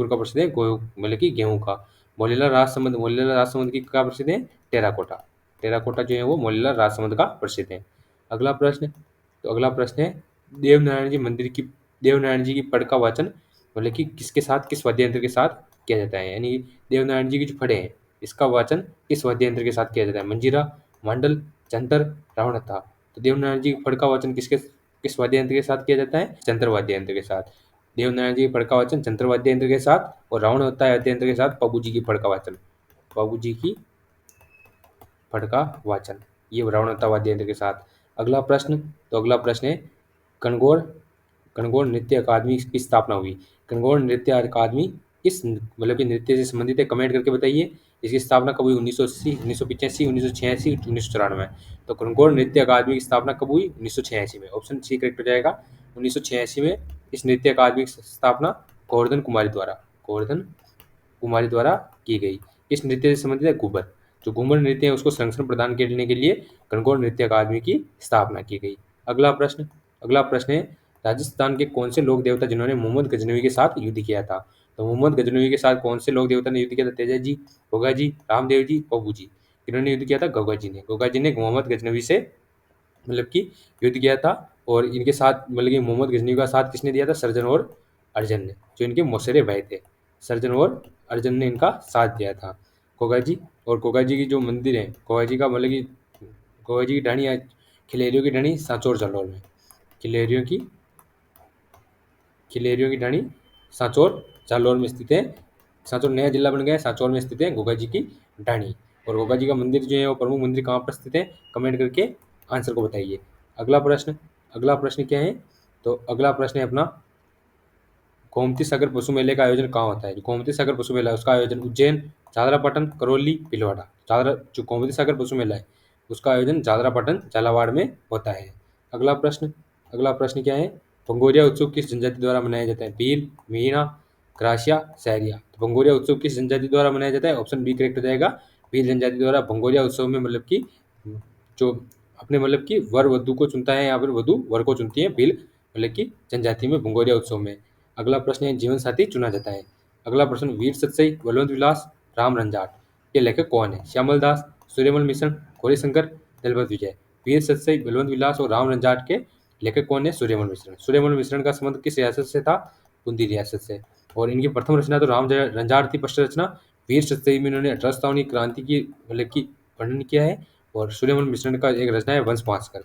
का प्रसिद्ध है मतलब कि गेहूं का। मोलेला राजसमंद की का प्रसिद्ध है टेराकोटा। टेराकोटा जो है वो मोलेला राजसमंद का प्रसिद्ध है। अगला प्रश्न, तो अगला प्रश्न है, देवनारायण जी की पढ़ का वाचन मतलब कि किसके साथ, किस वाद्य यंत्र के साथ किया जाता है? यानी देवनारायण जी की जो फड़े हैं इसका वाचन किस वाद्य यंत्र के साथ किया जाता है? मंजीरा, मांडल, जंतर, रावणता? तो देवनारायण जी की फड़ का वाचन किस वाद्य यंत्र के साथ किया जाता है? जंतर वाद्य यंत्र के साथ। देवनारायण जी की फड़ का वाचन जंतर वाद्य यंत्र के साथ, और रावण होता है वाद्य यंत्र के साथ पब्बू जी की फड़ का वाचन, पब्बू जी की फड़ का वाचन, ये रावण होता है वाद्य यंत्र के साथ। अगला प्रश्न, तो अगला प्रश्न है, गणगौर गणगौर नृत्य अकादमी की स्थापना हुई। गणगौर नृत्य अकादमी किस मतलब कि नृत्य से संबंधित है? कमेंट करके बताइए। इसकी स्थापना कब हुई? 1980, 1985, 1986, 1994? तो गणगौर नृत्य अकादमी की स्थापना कब हुई? 1986 में। ऑप्शन सी करेक्ट हो जाएगा। 1986 में इस नृत्य अकादमी की स्थापना गोवर्धन कुमारी द्वारा की गई। इस नृत्य से संबंधित है घूमर। जो घूमर नृत्य है उसको संरक्षण प्रदान करने के लिए गणगौर नृत्य अकादमी की स्थापना की गई। अगला प्रश्न है, राजस्थान के कौन से लोक देवता जिन्होंने मोहम्मद गजनवी के साथ युद्ध किया था? तो मोहम्मद गजनवी के साथ कौन से लोक देवता ने युद्ध किया था? तेजा जी, गोगा जी, रामदेव जी, पप्पू जी? किन्होंने युद्ध किया था? गोगा जी ने मोहम्मद गजनवी से मतलब कि युद्ध किया था। और इनके साथ मतलब कि मोहम्मद गजनवी का साथ किसने दिया था? सर्जन और अर्जन ने, जो इनके मौसेरे भाई थे। सर्जन और अर्जन ने इनका साथ दिया था। गोगा जी की जो मंदिर है, गोगा जी का मतलब कि गोगा जी की ढाणी खिलेरियों की ढाणी सांचौर जालौर में, खिलेरियों की ढाणी सांचौर जालौर में स्थित है। सांचौर नया जिला बन गया है, सांचौर में स्थित है गोगा जी की ढाणी। और गोगा जी का मंदिर जो है वो प्रमुख मंदिर कहाँ पर स्थित है? कमेंट करके आंसर को बताइए। अगला प्रश्न क्या है? तो अगला प्रश्न है अपना, गोमती सागर पशु मेले का आयोजन कहाँ होता है? जो गोमती सागर पशु मेला है उसका आयोजन उज्जैन, झालरापाटन, करौली, भीलवाड़ा। जो गोमती सागर पशु मेला है उसका आयोजन झालरापाटन, झालावाड़ में होता है। अगला प्रश्न अगला प्रश्न क्या है? भंगोरिया उत्सव किस जनजाति द्वारा मनाया जाता है? भील, मीणा, ग्रासिया, सहरिया। तो भंगोरिया उत्सव किस जनजाति द्वारा मनाया जाता है? ऑप्शन बी करेक्ट हो जाएगा। भील जनजाति द्वारा भंगोरिया उत्सव में मतलब कि जो अपने मतलब कि वर वधु को चुनता है या फिर वधु वर को चुनती है भील मतलब कि जनजाति में भंगोरिया उत्सव में। अगला प्रश्न है जीवन साथी चुना जाता है। अगला प्रश्न वीर सतसई, बलवंत विलास, राम रंजाट के लेखक कौन है? श्यामल दास, सूर्यमल मिश्र, गौरीशंकर, दलपत विजय। वीर सतसई, बलवंत विलास और राम रंजाट के लेखक कौन है? सूर्यमल मिश्रण। सूर्यमल मिश्रण का संबंध किस रियासत से था? बूंदी रियासत से। और इनकी प्रथम रचना तो राम रंजाट थी। पश्च रचना वीर सतसई में इन्होंने 1857 क्रांति की मतलब की वर्णन किया है। और सूर्यमल मिश्रण का एक रचना है वंश भास्कर।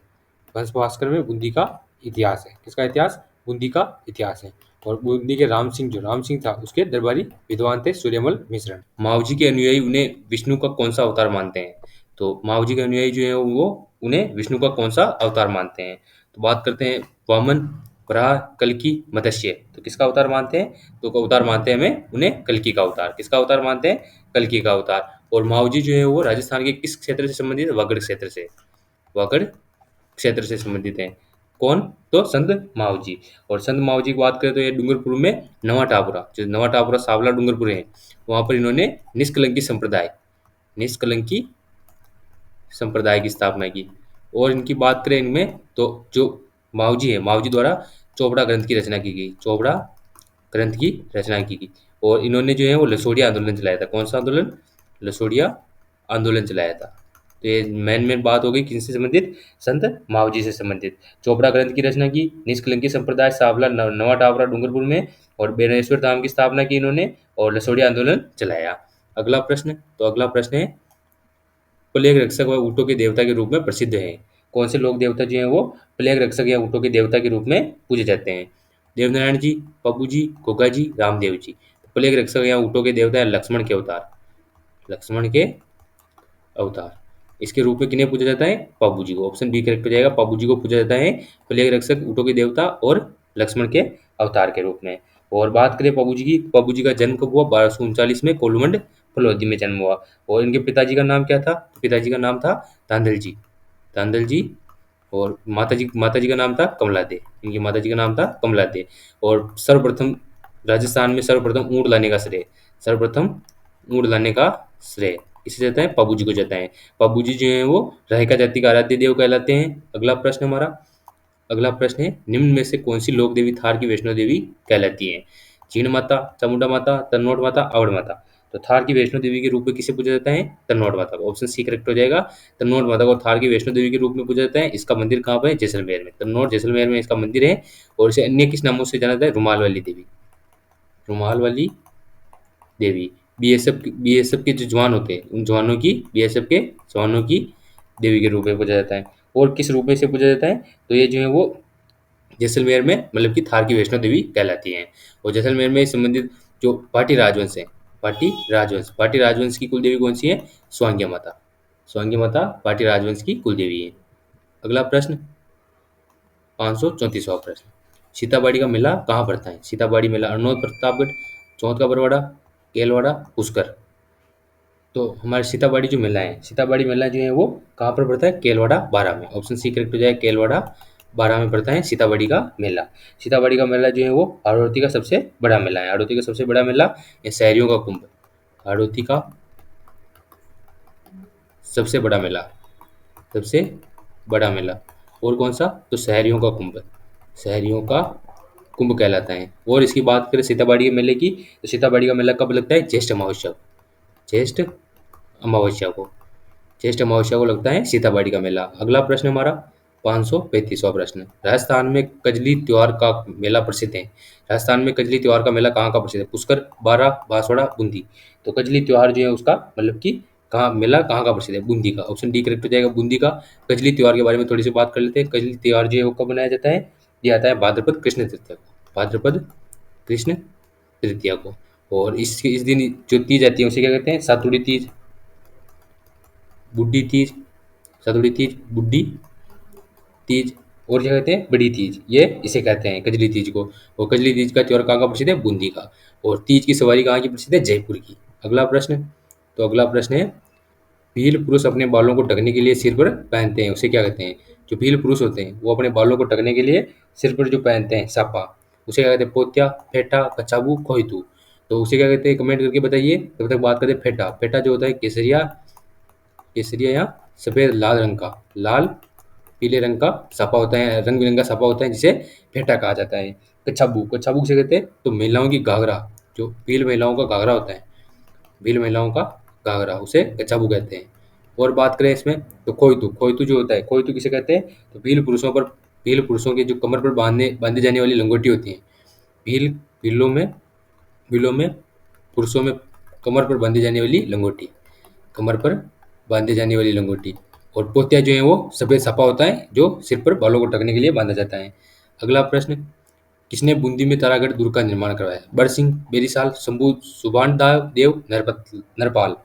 वंश भास्कर में बूंदी का इतिहास है। किसका इतिहास? बूंदी का इतिहास है। और बूंदी के राम सिंह जो राम सिंह था उसके दरबारी विद्वान थे सूर्यमल मिश्रण। मावजी के अनुयायी उन्हें विष्णु का कौन सा अवतार मानते हैं? तो मावजी के अनुयायी जो है वो उन्हें विष्णु का कौन सा अवतार मानते हैं? तो बात करते हैं वामन, वराह, कल्कि, मत्स्य। तो किसका अवतार मानते हैं? तो अवतार मानते हैं हमें उन्हें कल्कि का अवतार। किसका अवतार मानते हैं? कल्कि का अवतार। और मावजी जो है वो राजस्थान के किस क्षेत्र से संबंधित है? वागड़ क्षेत्र से। वागड़ क्षेत्र से संबंधित हैं। कौन? तो संत मावजी। और संत मावजी की बात करें तो ये डूंगरपुर में नवा टापुरा, जो नवा टापुरा सावला डूंगरपुर है वहाँ पर इन्होंने निष्कलंकी संप्रदाय की स्थापना की। और इनकी बात करें इनमें तो जो मावजी है मावजी द्वारा चोपड़ा ग्रंथ की रचना की गई। चोपड़ा ग्रंथ की रचना की गई। और इन्होंने जो है वो लसोड़िया आंदोलन चलाया था। कौन सा आंदोलन? लसोड़िया आंदोलन चलाया था। तो ये मेन बात हो गई किनसे संबंधित? संत मावजी से संबंधित। चोपड़ा ग्रंथ की रचना की, निष्कलंकी संप्रदाय सावला नवा टावरा डूंगरपुर में और बेनेश्वर धाम की स्थापना की इन्होंने और लसोड़िया आंदोलन चलाया। अगला प्रश्न है प्लेग रक्षक व ऊँटों के देवता के रूप में प्रसिद्ध है। कौन से लोक देवता जो हैं वो प्लेग रक्षक या ऊँटों के देवता के रूप में पूजे जाते हैं? देवनारायण जी, पप्पू जी, गोगा जी, रामदेव जी। प्लेग रक्षक या ऊँटों के देवता है लक्ष्मण के अवतार। लक्ष्मण के अवतार इसके रूप में किन्हें पूजा जाता है? पप्पू जी को। ऑप्शन बी करेक्ट हो जाएगा। पप्पू जी को पूजा जाता है प्लेग रक्षक, ऊँटों के देवता और लक्ष्मण के अवतार के रूप में। और बात करें पप्पू जी की, पप्पू जी का जन्म कब हुआ? 1239 में कोलवंड फलोदी में जन्म हुआ। और इनके पिताजी का नाम क्या था? पिताजी का नाम था तांदल जी। तांदल जी। और माताजी का नाम था कमला दे। इनकी माताजी का नाम था कमला दे। और सर्वप्रथम राजस्थान में सर्वप्रथम ऊँट लाने का श्रेय किसे जाता है? पप्पू जी को जाता है। पप्पू जी जो है वो रायका जाति का आराध्य देव कहलाते हैं। अगला प्रश्न है निम्न में से कौन सी लोक देवी थार की वैष्णो देवी कहलाती है? चीन माता, चामुंडा माता, तन्नोट माता, आवड़ माता। तो थार की वैष्णो देवी के रूप में किसे पूजा जाता है? तन्नोट माता को। ऑप्शन सी करेक्ट हो जाएगा। तन्नोट माता को थार की वैष्णो देवी के रूप में पूजा जाता है। इसका मंदिर कहाँ पर है? जैसलमेर में। तन्नोट जैसलमेर में इसका मंदिर है। और इसे अन्य किस नामों से जाना जाता है? रुमाल वाली देवी। रुमाल वाली देवी। बीएसएफ के जो जवान होते हैं उन जवानों की बीएसएफ के जवानों की देवी के रूप में पूजा जाता है। और किस रूप में से पूजा जाता है? तो ये जो है वो जैसलमेर में मतलब कि थार की वैष्णो देवी कहलाती हैं। और जैसलमेर में संबंधित जो पाटी राजवंश है पाटी राजवंश की कुल देवी कौन सी है? स्वांग्या माता। स्वांग्या माता पाटी राजवंश की कुल देवी है। अगला प्रश्न 534वां प्रश्न सीताबाड़ी का मेला कहाँ पड़ता है? सीताबाड़ी मेला अरनोद, प्रतापगढ़, चौथ का बरवाड़ा, केलवाड़ा, पुष्कर। तो हमारे सीताबाड़ी मेला जो है वो कहाँ पर पड़ता है? केलवाड़ा बारा में। ऑप्शन सी करेक्ट हो जाएगा। केलवाड़ा बारा में पड़ता है सीताबाड़ी का मेला। सीताबाड़ी का मेला जो है वो हाड़ौती का सबसे बड़ा मेला है। हाड़ौती का सबसे बड़ा मेला या शहरियों का कुंभ। हाड़ौती का सबसे बड़ा मेला और कौन सा? तो शहरियों का कुंभ कहलाता है। और इसकी बात करें सीताबाड़ी के मेले की तो सीताबाड़ी का मेला कब लगता है? ज्येष्ठ अमावस्या को लगता है सीताबाड़ी का मेला। अगला प्रश्न हमारा 535वां प्रश्न राजस्थान में कजली त्योहार का मेला प्रसिद्ध है। राजस्थान में कजली त्योहार का मेला कहाँ का प्रसिद्ध है? पुष्कर, बारा, बांसवाड़ा, बूंदी। तो कजली त्योहार जो है उसका मतलब कि मेला कहाँ का प्रसिद्ध है? बूंदी का। ऑप्शन डी करेक्ट हो जाएगा। बूंदी का। कजली त्योहार के बारे में थोड़ी सी बात कर लेते हैं। कजली त्योहार जो है वो कब मनाया जाता है? ये आता है भाद्रपद कृष्ण तृतीया को। और इस दिन जो तीज आती है उसे क्या कहते हैं? सातुड़ी तीज, बुड्ढी तीज, बुड्ढी तीज और क्या कहते हैं बड़ी तीज, ये इसे कहते हैं कजली तीज को। और कजली तीज का त्योहार कहाँ का प्रसिद्ध है, बूंदी का। और तीज की सवारी कहाँ की प्रसिद्ध है, जयपुर की। अगला प्रश्न, तो अगला प्रश्न है, भील पुरुष अपने बालों को ढकने के लिए सिर पर पहनते हैं, उसे क्या कहते हैं। जो भील पुरुष होते हैं वो अपने बालों को ढकने के लिए सिर पर जो पहनते हैं सापा, उसे क्या कहते हैं, पोत्या, फेटा, कचाबू, कोहितू। तो उसे क्या कहते हैं, कमेंट करके बताइए। तब तक बात करते हैं फेटा। फेटा जो होता है केसरिया, केसरिया या सफेद लाल रंग का, लाल पीले रंग का सापा होता है, रंग बिरंगा सापा होता है, जिसे फेटा कहा जाता है। कच्छाबू, कच्छाबू किसे कहते हैं, तो महिलाओं की घाघरा, जो भील महिलाओं का घाघरा होता है, भील महिलाओं का घाघरा, उसे कच्छाबू कहते हैं। और बात करें इसमें, तो खोइतू, खोइतू जो होता है, खोइतू किसे कहते हैं, तो भील पुरुषों पर, भील पुरुषों के जो कमर पर बांधी जाने वाली लंगोटी होती है। भील, भीलों में, भीलों में, पुरुषों में कमर पर बांधी जाने वाली लंगोटी, कमर पर बांधे जाने वाली लंगोटी। और पोतिया जो है वो सफेद सपा होता है, जो सिर पर बालों को ढकने के लिए बांधा जाता है। अगला प्रश्न, किसने बूंदी में तारागढ़ दुर्ग का निर्माण करवाया, बरसिंह, बेरीसाल, शंभू, सुबान देव, नरपाल।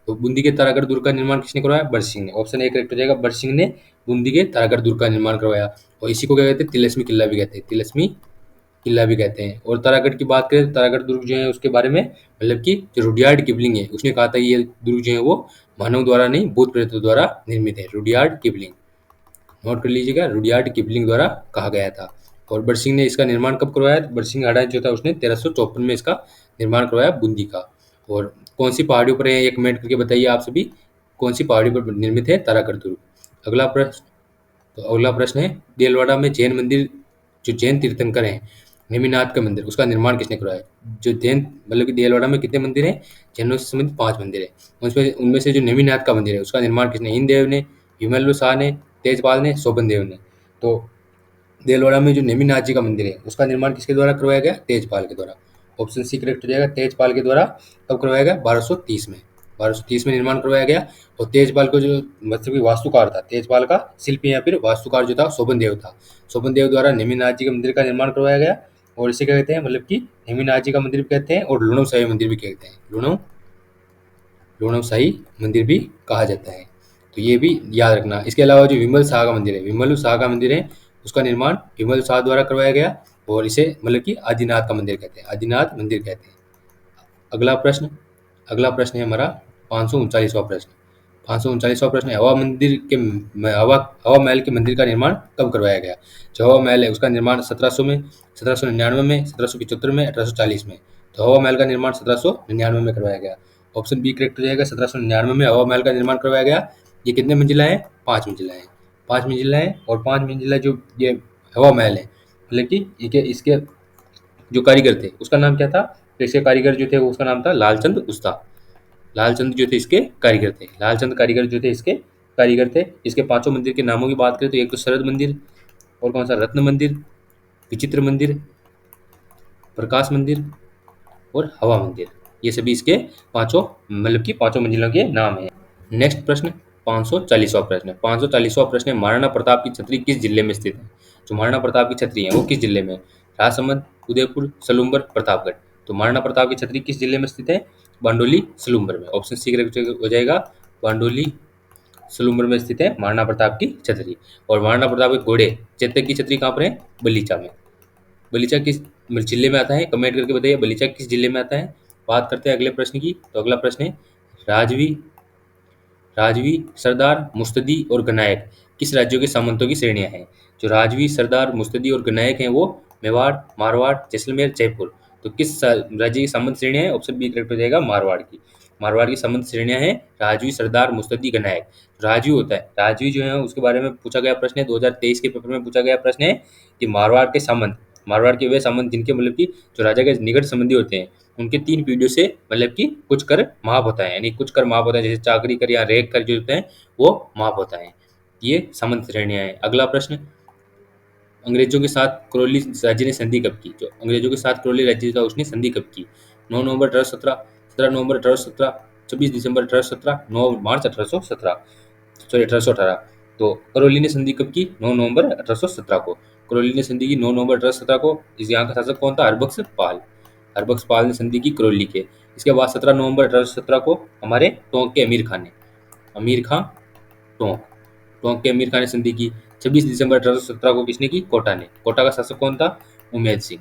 तो बूंदी के तारागढ़ दुर्ग का निर्माण किसने करवाया, बरसिंह ने। ऑप्शन ए करेक्ट हो जाएगा, बरसिंह ने बूंदी के तारागढ़ दुर्ग का निर्माण करवाया। और इसी को क्या कहते हैं, तिलस्मी किला भी कहते हैं, तिलस्मी किला भी कहते हैं। और तारागढ़ की बात करें तो तारागढ़ दुर्ग जो है उसके बारे में, मतलब कि जो रुडयार्ड किपलिंग है उसने कहा था कि ये दुर्ग जो है वो मानव द्वारा नहीं, भूत प्रेतों द्वारा निर्मित है। रुडयार्ड किपलिंग, नोट कर लीजिएगा, रुडयार्ड किपलिंग द्वारा कहा गया था। और बरसिंह ने इसका निर्माण कब करवाया, बरसिंह हाड़ा जो था उसने 1354 में इसका निर्माण करवाया बूंदी का। और कौन सी पहाड़ियों पर है, ये कमेंट करके बताइए आप सभी, कौन सी पहाड़ियों पर निर्मित है तारागढ़ दुर्ग। अगला प्रश्न, तो अगला प्रश्न है, देलवाड़ा में जैन मंदिर, जो जैन तीर्थंकर हैं, नेमिनाथ का मंदिर, उसका निर्माण किसने करवाया। जो जैन, मतलब कि देलवाड़ा में कितने मंदिर हैं, जैनों से संबंधित 5 मंदिर हैं। उसमें उनमें से जो नेमिनाथ का मंदिर है उसका निर्माण किसने, हिंदेव ने, विमल्लु शाह ने, तेजपाल ने, शोभन देव ने। तो देलवाड़ा में जो नेमिनाथ जी का मंदिर है उसका निर्माण किसके द्वारा करवाया गया, तेजपाल के द्वारा। ऑप्शन सी करेक्ट हो जाएगा, तेजपाल के द्वारा। कब करवाया गया, 1230 में, 1230 में निर्माण करवाया गया। और तेजपाल को जो, मतलब कि वास्तुकार था, तेजपाल का शिल्पी या फिर वास्तुकार जो था शोभन देव था, शोभन देव द्वारा नेमिनाथ जी के मंदिर का निर्माण करवाया गया। और इसे क्या कहते हैं, मतलब कि नेमिनाथ जी का मंदिर भी कहते हैं और लुणव शाही मंदिर भी कहते हैं, लुणव, लुणव शाही मंदिर भी कहा जाता है। तो ये भी याद रखना। इसके अलावा जो विमल शाह का मंदिर है, विमल शाह का मंदिर है, उसका निर्माण विमल शाह द्वारा करवाया गया। और इसे मतलब कि आदिनाथ का मंदिर कहते हैं, आदिनाथ मंदिर कहते हैं। अगला प्रश्न, अगला प्रश्न है हमारा 539वां प्रश्न। 539वां प्रश्न है, हवा मंदिर के हवा हवा महल के मंदिर का निर्माण कब करवाया गया। जो हवा महल है उसका निर्माण 1700 में, 1799 में, 1775 में, 1840 में। तो हवा महल का निर्माण 1799 में करवाया गया। ऑप्शन बी करेक्ट हो जाएगा, 1799 में हवा महल का निर्माण करवाया गया। ये कितने मंजिला है, 5 मंजिला है, 5 मंजिला है। और 5 मंजिला जो ये हवा महल है, मतलब कि इसके जो कारीगर थे उसका नाम क्या था, तो इसके कारीगर जो थे वो, उसका नाम था लालचंद उस्ता। लालचंद जो थे इसके कारीगर थे, लालचंद कारीगर जो थे इसके कारीगर थे। इसके 5 मंदिर के नामों की बात करें तो एक तो शरद मंदिर, और कौन सा, रत्न मंदिर, विचित्र मंदिर, प्रकाश मंदिर और हवा मंदिर। ये सभी इसके 5, मतलब कि 5 मंजिलों के नाम है। नेक्स्ट प्रश्न, 540वां प्रश्न। 540वां प्रश्न है, महाराणा प्रताप की छतरी किस जिले में स्थित है। जो महाराणा प्रताप की छतरी है वो किस जिले में, राजसमंद, उदयपुर, सलूम्बर, प्रतापगढ़। तो महाराणा प्रताप की छतरी किस जिले में स्थित है, बांडोली, सलूम्बर में। ऑप्शन सी करेक्ट हो जाएगा, बांडोली, सलूम्बर में स्थित है महाराणा प्रताप की छतरी। और महाराणा प्रताप के घोड़े चेतक की छतरी कहाँ पर है, बलीचा में। बलीचा किस जिले में आता है, कमेंट करके बताइए बलीचा किस जिले में आता है। बात करते हैं अगले प्रश्न की। तो अगला प्रश्न है, राजवी, राजवी, सरदार, मुस्तदी और गनायक किस राज्यों के सामंतों की श्रेणियां हैं। जो राजवी, सरदार, मुस्तदी और गनायक हैं वो मेवाड़, मारवाड़, जैसलमेर, जयपुर। तो किस राज्य की सामंत श्रेणियां हैं, ऑप्शन बी करेक्ट हो जाएगा, मारवाड़ की। मारवाड़ की सामंत श्रेणियां हैं राजवी, सरदार, मुस्तदी, गनायक। राजवी होता है, राजवी जो है उसके बारे में पूछा गया प्रश्न है, 2023 के पेपर में पूछा गया प्रश्न है कि मारवाड़ के सामंत, मारवाड़ के वे सामंत जिनके, मतलब कि जो राजा के निकट संबंधी होते हैं, उनके 3 पीढ़ियों से, मतलब कि कुछ कर माप होता है, यानी कुछ कर माप होता है, जैसे चाकरी कर या रेख कर जो होते हैं वो माप होता है। ये सामंत श्रेणियां हैं। अगला प्रश्न, अंग्रेजों के साथ करौली राज्य ने संधि कब की। जो अंग्रेजों के साथ करौली राज्य था उसने संधि कब की, 9 नवंबर 1817, 17 नवंबर 1817, 26 दिसंबर 1817, 9 मार्च 1817, सॉरी 1818। तो करौली ने संधि कब की, 9 नवंबर 1817 को। करौली ने संधि की 9 नवंबर 1817 को। इस यहाँ का शासक कौन था, हरबख्श पाल, हरबख्श पाल ने संधि की करौली के। इसके बाद 17 नवंबर 1817 को हमारे टोंक के अमीर खान ने, अमीर खां टोंक, टोंक के अमीर खान ने संधि की। 26 दिसंबर 1817 को किसने की? कोटा ने। कोटा का शासक कौन था? उमेद सिंह।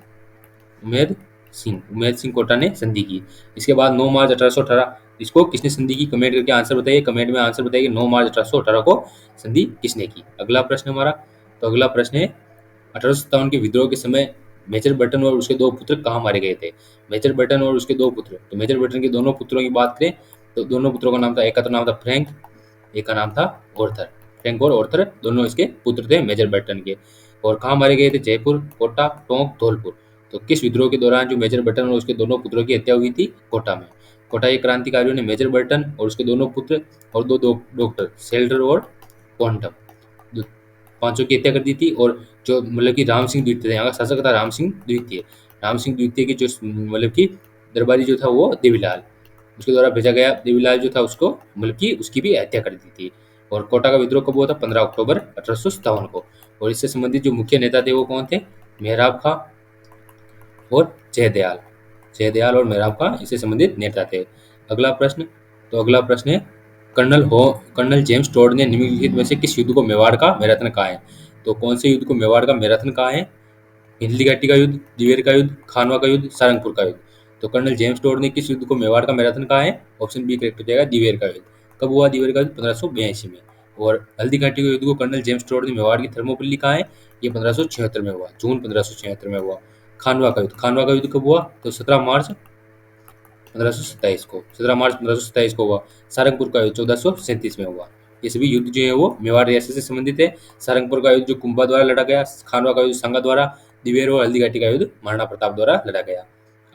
उमेद सिंह कोटा ने संधि की। इसके बाद 9 मार्च 1818, इसको किसने संधि की? कमेंट करके आंसर बताइए। कमेंट में आंसर बताइए 9 मार्च 1818 को संधि किसने की। अगला प्रश्न हमारा, तो अगला प्रश्न है 1857 के विद्रोह के समय मेजर बर्टन और उसके दो पुत्र कहाँ मारे गए थे? मेजर बर्टन और उसके दो पुत्र, तो मेजर बर्टन के दोनों पुत्रों की बात करें तो दोनों पुत्रों का नाम था, एक का तो नाम था फ्रैंक, एक का नाम था ऑर्थर। फ्रैंक और ऑर्थर दोनों इसके पुत्र थे मेजर बर्टन के। और कहाँ मारे गए थे? जयपुर, कोटा, टोंक, धौलपुर। तो किस विद्रोह के दौरान जो मेजर बर्टन और उसके दोनों पुत्रों की हत्या हुई थी? कोटा में। कोटा के क्रांतिकारियों ने मेजर बर्टन और उसके दोनों पुत्र और दो डॉक्टर सेल्डर और पॉन्टम, पांचों की हत्या कर दी थी। और जो मतलब कि राम सिंह द्वितीय थे, यहाँ का शासक था राम सिंह द्वितीय। राम सिंह द्वितीय की जो मतलब कि दरबारी जो था वो देवीलाल, उसके द्वारा भेजा गया। देवीलाल जो था उसको मतलब कि उसकी भी हत्या कर दी थी। और कोटा का विद्रोह कब हुआ था? 15 अक्टूबर 1857 को। और इससे संबंधित जो मुख्य नेता थे वो कौन थे? मेहराब खां और जयदयाल। जयदयाल और मेहराब खां इससे संबंधित नेता थे। अगला प्रश्न, तो अगला प्रश्न है कर्नल जेम्स टोड ने निम्नलिखित में से किस युद्ध को मेवाड़ का मैराथन कहा है? तो कौन से युद्ध को मेवाड़ का मैराथन कहा है? हिंदली घाटी का युद्ध, दिवेर का युद्ध, खानवा का युद्ध, सारंगपुर का युद्ध। तो कर्नल जेम्स टोड ने किस युद्ध को मेवाड़ का मैराथन कहा है? ऑप्शन बी करेक्ट हो जाएगा, दिवेर का युद्ध। कब हुआ दिवेर का युद्ध? 1582 में। और हल्दी घाटी के युद्ध को कर्नल जेम्स टोड ने मेवाड़ की थर्मोपल्ली कहा है? ये 1576 में हुआ, जून 1576 में हुआ। खानवा का युद्ध, खानवा का युद्ध कब हुआ? तो 17 मार्च 1527 को, 17 मार्च 1527 को हुआ। सारंगपुर का युद्ध 1437 में हुआ। ये सभी युद्ध जो है वो मेवाड़ रियासत से संबंधित है। सारंगपुर का युद्ध जो कुंभा द्वारा लड़ा गया, खानवा का युद्ध संगा द्वारा, दिवेर और हल्दी घाटी का युद्ध महाराणा प्रताप द्वारा लड़ा गया।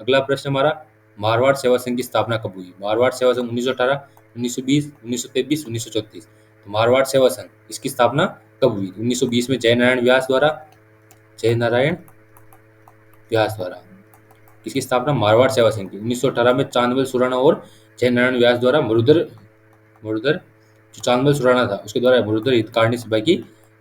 अगला प्रश्न हमारा, मारवाड़ सेवा संघ की स्थापना कब हुई? मारवाड़ सेवा संघ 1918, 1920, 1923, 1934। तो मारवाड़ सेवा संघ इसकी स्थापना कब हुई? 1920 में जयनारायण व्यास द्वारा। जयनारायण व्यास द्वारा किसकी स्थापना? मारवाड़ सेवा संघ की। 1918 में चांदबल सुराणा और जयनारायण व्यास द्वारा मरुधर जो चांदबल सुराणा था उसके द्वारा मरुधर हितकारिणी सभा की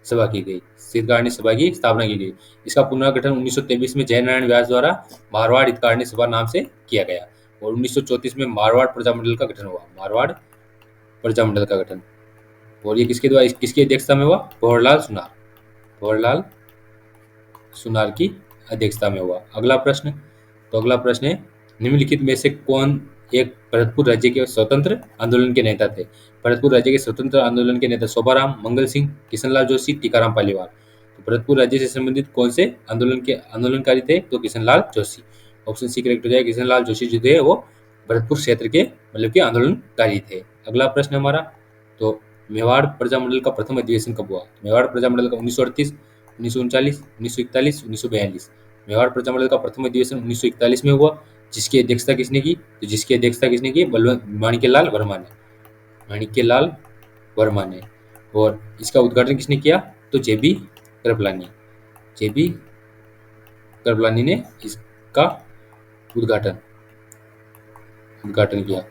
हितकारिणी सभा की स्थापना की गई। इसका पुनर्गठन 1923 में जयनारायण व्यास द्वारा मारवाड़ हितकारिणी सभा नाम से किया गया। और 1934 में मारवाड़ प्रजामंडल का गठन हुआ, मारवाड़ प्रजामंडल का गठन। और ये किसके द्वारा, किसकी अध्यक्षता में हुआ? भंवरलाल सुनार की अध्यक्षता में हुआ। अगला प्रश्न, तो अगला प्रश्न है निम्नलिखित में से कौन एक भरतपुर राज्य के स्वतंत्र आंदोलन के नेता थे? भरतपुर राज्य के स्वतंत्र आंदोलन के नेता शोभाराम, मंगल सिंह, किशनलाल जोशी, टीकाराम पालीवाल। तो भरतपुर राज्य से संबंधित कौन से आंदोलनकारी थे? तो Kishanlal Joshi. Option C correct हो जाएगा। किशनलाल जोशी जो थे वो भरतपुर क्षेत्र के मतलब के आंदोलनकारी थे। अगला प्रश्न हमारा, तो मेवाड़ प्रजामंडल का प्रथम अधिवेशन कब हुआ? मेवाड़ प्रजामंडल का 1938, 1939, 1941, 1942। मेवाड़ प्रजामंडल का प्रथम अधिवेशन 1941 में हुआ। जिसकी अध्यक्षता किसने की? तो जिसकी अध्यक्षता किसने की? माणिक्यलाल वर्मा ने। माणिक्यलाल वर्मा ने। और इसका उद्घाटन किसने किया? तो जेबी कृपलानी ने इसका उद्घाटन किया।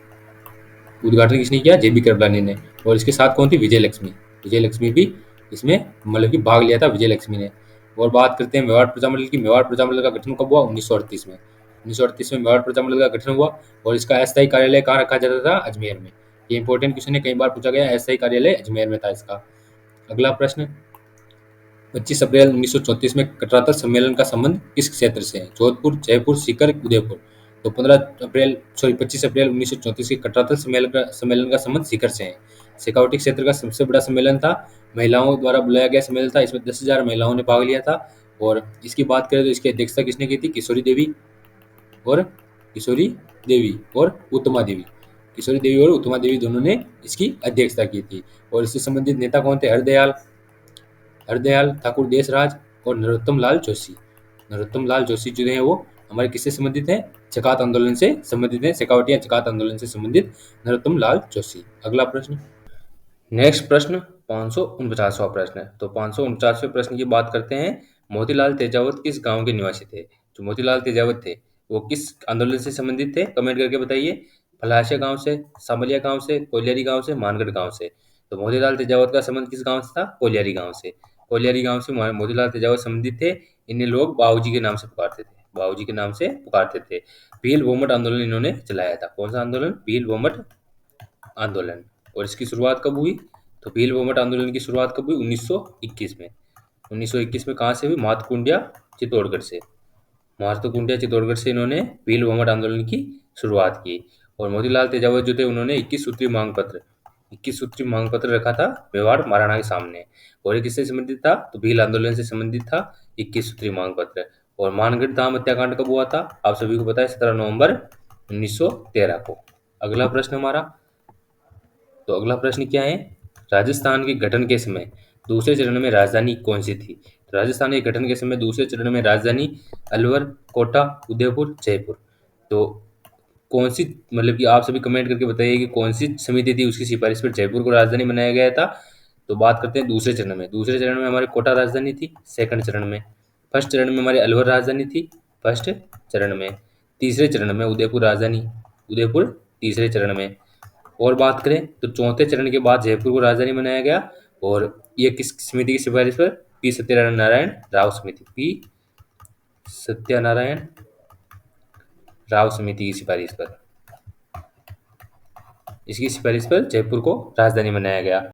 उद्घाटन किसने किया? जेबी कृपलानी ने। और इसके साथ कौन थी? विजय लक्ष्मी भी इसमें मतलब कि भाग लिया था, विजय लक्ष्मी ने। और बात करते हैं मेवाड़ प्रजामंडल की। मेवाड़ प्रजामंडल का गठन कब हुआ? 1938 में। 1938 में मेवाड़ प्रजामंडल का गठन हुआ। और इसका अस्थायी कार्यालय कहाँ रखा जाता था? अजमेर में। ये इंपॉर्टेंट क्वेश्चन है, कई बार पूछा गया। अस्थायी कार्यालय अजमेर में था इसका। अगला प्रश्न, 25 अप्रैल 1934 में कटरातल सम्मेलन का संबंध किस क्षेत्र से है? जोधपुर, जयपुर, सीकर, उदयपुर। तो 25 अप्रैल 1934 के कटरातल सम्मेलन का संबंध सीकर से है। शेखावटी क्षेत्र का सबसे बड़ा सम्मेलन था, महिलाओं द्वारा बुलाया गया सम्मेलन था। इसमें 10,000 महिलाओं ने भाग लिया था। और इसकी बात करें तो इसकी अध्यक्षता किसने की थी? किशोरी देवी और उत्तमा देवी। किशोरी देवी और उत्तमा देवी दोनों ने इसकी अध्यक्षता की थी। और इससे संबंधित नेता कौन थे? हरदयाल ठाकुर देशराज और नरोत्तम लाल जोशी जो है वो हमारे किससे संबंधित है? चकात आंदोलन से संबंधित है। शेखावटिया चकात आंदोलन से संबंधित नरोत्तम लाल जोशी। अगला प्रश्न, नेक्स्ट प्रश्न 549वां प्रश्न है। तो 549वें प्रश्न की बात करते हैं, मोतीलाल तेजावत किस गांव के निवासी थे? जो मोतीलाल तेजावत थे वो किस आंदोलन से संबंधित थे? कमेंट करके बताइए। फलाशिया गांव से, सामलिया गांव से, कोलियारी गांव से, मानगढ़ गांव से। तो मोतीलाल तेजावत का संबंध किस गांव से था? कोलियारी गांव से। कोलियारी गांव से मोतीलाल तेजावत संबंधित थे। इन्हें लोग बाबूजी के नाम से पुकारते थे। भील वोमट आंदोलन इन्होंने चलाया था। कौन सा आंदोलन? भील वोमट आंदोलन। और इसकी शुरुआत कब हुई? तो भील वोमट आंदोलन की शुरुआत कब हुई? 1921 में। 1921 में कहाँ से हुई? मातकुंडिया चित्तौड़गढ़ से। मातकुंडिया चित्तौड़गढ़ से इन्होंने भील बहुमत आंदोलन की शुरुआत की। और मोतीलाल तेजावत जो थे उन्होंने 21 सूत्री मांग पत्र रखा था मेवाड़ महाराणा के सामने। और ये किससे संबंधित था? तो भील आंदोलन से संबंधित था 21 सूत्री मांग पत्र। और मानगढ़ धाम हत्याकांड कब हुआ था? आप सभी को पता है, 17 नवंबर 1913 को। अगला प्रश्न हमारा, तो अगला प्रश्न क्या है? राजस्थान के गठन के समय दूसरे चरण में राजधानी कौन सी थी? तो राजस्थान के गठन के समय दूसरे चरण में राजधानी अलवर, कोटा, उदयपुर, जयपुर। तो कौन सी, मतलब कि आप सभी कमेंट करके बताइए कि कौन सी समिति थी, उसकी सिफारिश पर जयपुर को राजधानी बनाया गया था। तो बात करते हैं दूसरे चरण में। दूसरे चरण में हमारे कोटा राजधानी थी, सेकंड चरण में। फर्स्ट चरण में हमारी अलवर राजधानी थी, फर्स्ट चरण में। तीसरे चरण में उदयपुर राजधानी, उदयपुर तीसरे चरण में। और बात करें तो चौथे चरण के बाद जयपुर को राजधानी बनाया गया। और ये किस समिति की सिफारिश पर? पी सत्यनारायण राव समिति, पी सत्यनारायण राव समिति की सिफारिश पर, इसकी सिफारिश पर जयपुर को राजधानी बनाया गया।